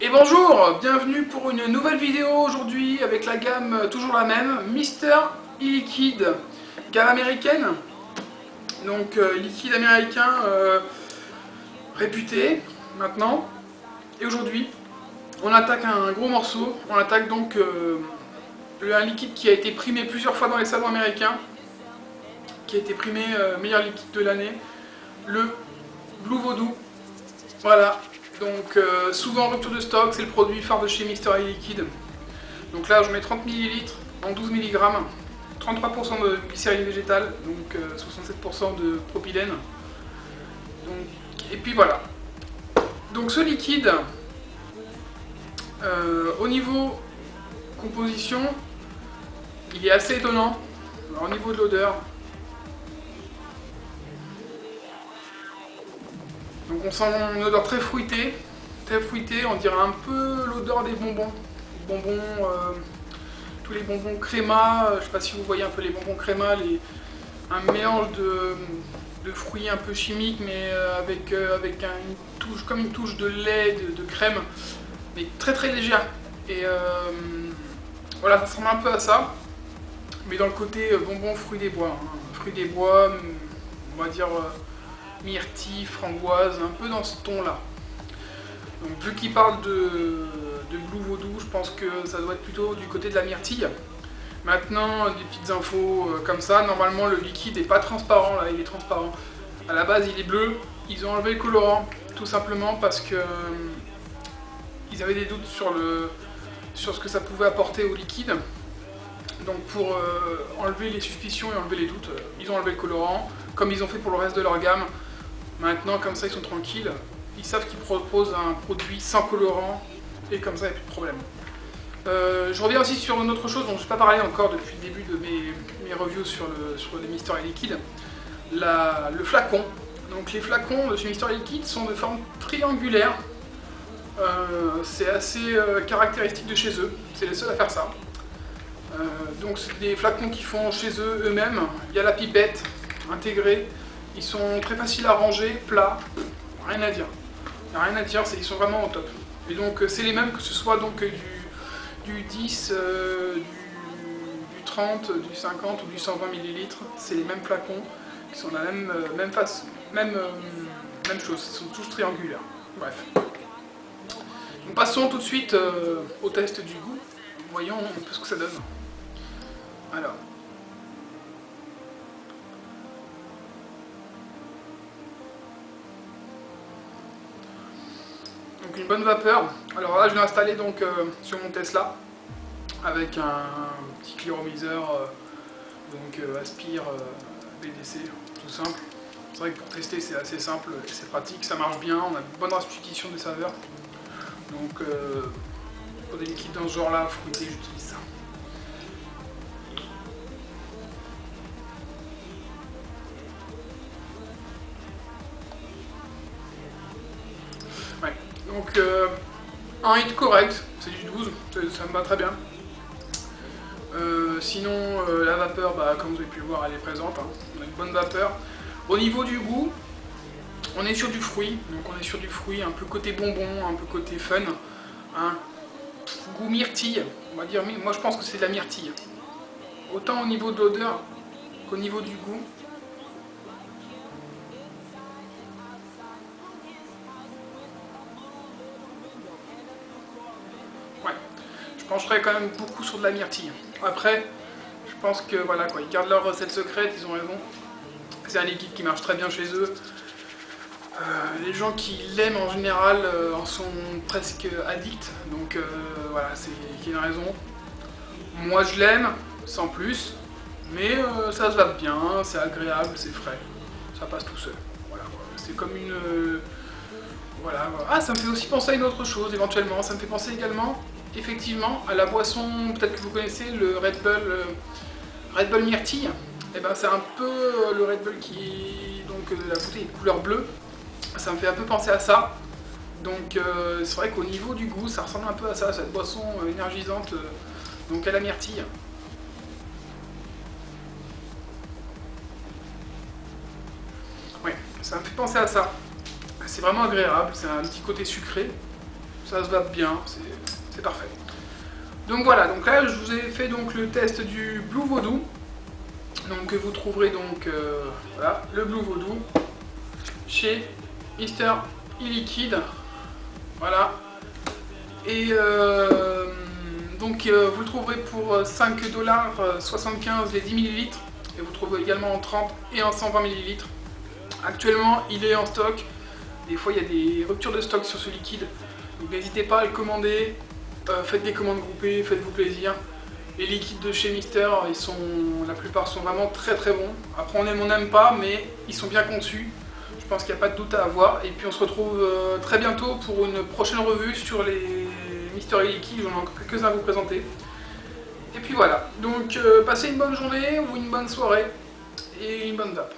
Et bonjour, bienvenue pour une nouvelle vidéo aujourd'hui avec la gamme toujours la même, Mister e-Liquid, gamme américaine, donc liquide américain réputé maintenant. Et aujourd'hui, on attaque un gros morceau, on attaque donc un liquide qui a été primé plusieurs fois dans les salons américains, qui a été primé meilleur liquide de l'année, le Blue Vodou. Voilà. Donc souvent en rupture de stock, c'est le produit phare de chez Mister e-Liquid. Donc là je mets 30 ml en 12 mg, 33% de glycérine végétale, donc 67% de propylène. Donc, et puis voilà. Donc ce liquide, au niveau composition, il est assez étonnant. Alors, au niveau de l'odeur, donc on sent une odeur très fruitée, on dirait un peu l'odeur des bonbons. Tous les bonbons créma, je ne sais pas si vous voyez un peu les bonbons créma, un mélange de fruits un peu chimiques, mais avec une touche, comme une touche de lait, de crème, mais très très légère. Et voilà, ça ressemble un peu à ça, mais dans le côté bonbons fruits des bois. Fruits des bois, on va dire myrtille, framboise, un peu dans ce ton-là. Donc vu qu'il parle de Blue Vodou, je pense que ça doit être plutôt du côté de la myrtille. Maintenant, des petites infos comme ça, normalement le liquide n'est pas transparent, là il est transparent. À la base il est bleu, ils ont enlevé le colorant, tout simplement parce que ils avaient des doutes sur ce que ça pouvait apporter au liquide. Donc pour enlever les suspicions et enlever les doutes, ils ont enlevé le colorant, comme ils ont fait pour le reste de leur gamme. Maintenant, comme ça, ils sont tranquilles. Ils savent qu'ils proposent un produit sans colorant et comme ça, il n'y a plus de problème. Je reviens aussi sur une autre chose dont je n'ai pas parlé encore depuis le début de mes reviews sur les Mister e-Liquid. Le flacon. Donc les flacons de chez Mister e-Liquid sont de forme triangulaire. C'est assez caractéristique de chez eux. C'est les seuls à faire ça. Donc c'est des flacons qui font chez eux eux-mêmes. Il y a la pipette intégrée. Ils sont très faciles à ranger, plats, rien à dire. Il n'y a rien à dire, ils sont vraiment au top. Et donc c'est les mêmes que ce soit donc du 10, du 30, du 50 ou du 120 ml. C'est les mêmes flacons qui sont la même face, même chose. Ils sont tous triangulaires. Bref. Donc passons tout de suite au test du goût. Voyons un peu ce que ça donne. Alors. Donc une bonne vapeur. Alors là je l'ai installé donc sur mon Tesla avec un petit cliromiseur Aspire BDC, tout simple. C'est vrai que pour tester c'est assez simple et c'est pratique, ça marche bien, on a une bonne restitution des saveurs. Donc pour des liquides dans ce genre là, fruité, j'utilise ça. Ouais. Donc un hit correct, c'est du 12, ça me va très bien. Sinon la vapeur, comme vous avez pu le voir, elle est présente, hein. On a une bonne vapeur. Au niveau du goût, on est sur du fruit, donc on est sur du fruit un peu côté bonbon, un peu côté fun. Hein. Goût myrtille, on va dire, moi je pense que c'est de la myrtille. Autant au niveau de l'odeur qu'au niveau du goût. Ouais, je pencherais quand même beaucoup sur de la myrtille. Après, je pense que voilà quoi, ils gardent leur recette secrète, ils ont raison. C'est un liquide qui marche très bien chez eux. Les gens qui l'aiment en général en sont presque addicts, donc voilà, c'est qu'il y a une raison. Moi je l'aime, sans plus, mais ça se va bien, c'est agréable, c'est frais, ça passe tout seul. Voilà, c'est comme une... voilà. Ah, ça me fait aussi penser à une autre chose éventuellement, ça me fait penser également, effectivement, à la boisson, peut-être que vous connaissez, le Red Bull Myrtille. Et ben c'est un peu le Red Bull qui... donc la bouteille est de couleur bleue. Ça me fait un peu penser à ça. Donc c'est vrai qu'au niveau du goût, ça ressemble un peu à ça, cette boisson énergisante, donc à la myrtille. Ouais, ça me fait penser à ça. C'est vraiment agréable, c'est un petit côté sucré. ça se va bien, c'est parfait. Donc voilà, donc là je vous ai fait donc le test du Blue Vodou. Donc vous trouverez donc voilà, le Blue Vodou chez Mr E-Liquide. Voilà. Et donc vous le trouverez pour 5,75$ les 10 ml. Et vous trouvez également en 30 et en 120 ml. Actuellement il est en stock. Des fois il y a des ruptures de stock sur ce liquide. Donc n'hésitez pas à le commander. Faites des commandes groupées, faites-vous plaisir. Les liquides de chez Mister, la plupart sont vraiment très très bons. Après on aime, on n'aime pas, mais ils sont bien conçus. Je pense qu'il n'y a pas de doute à avoir. Et puis on se retrouve très bientôt pour une prochaine revue sur les Mister E-Liquide. J'en ai encore quelques-uns à vous présenter. Et puis voilà. Donc passez une bonne journée ou une bonne soirée et une bonne vape.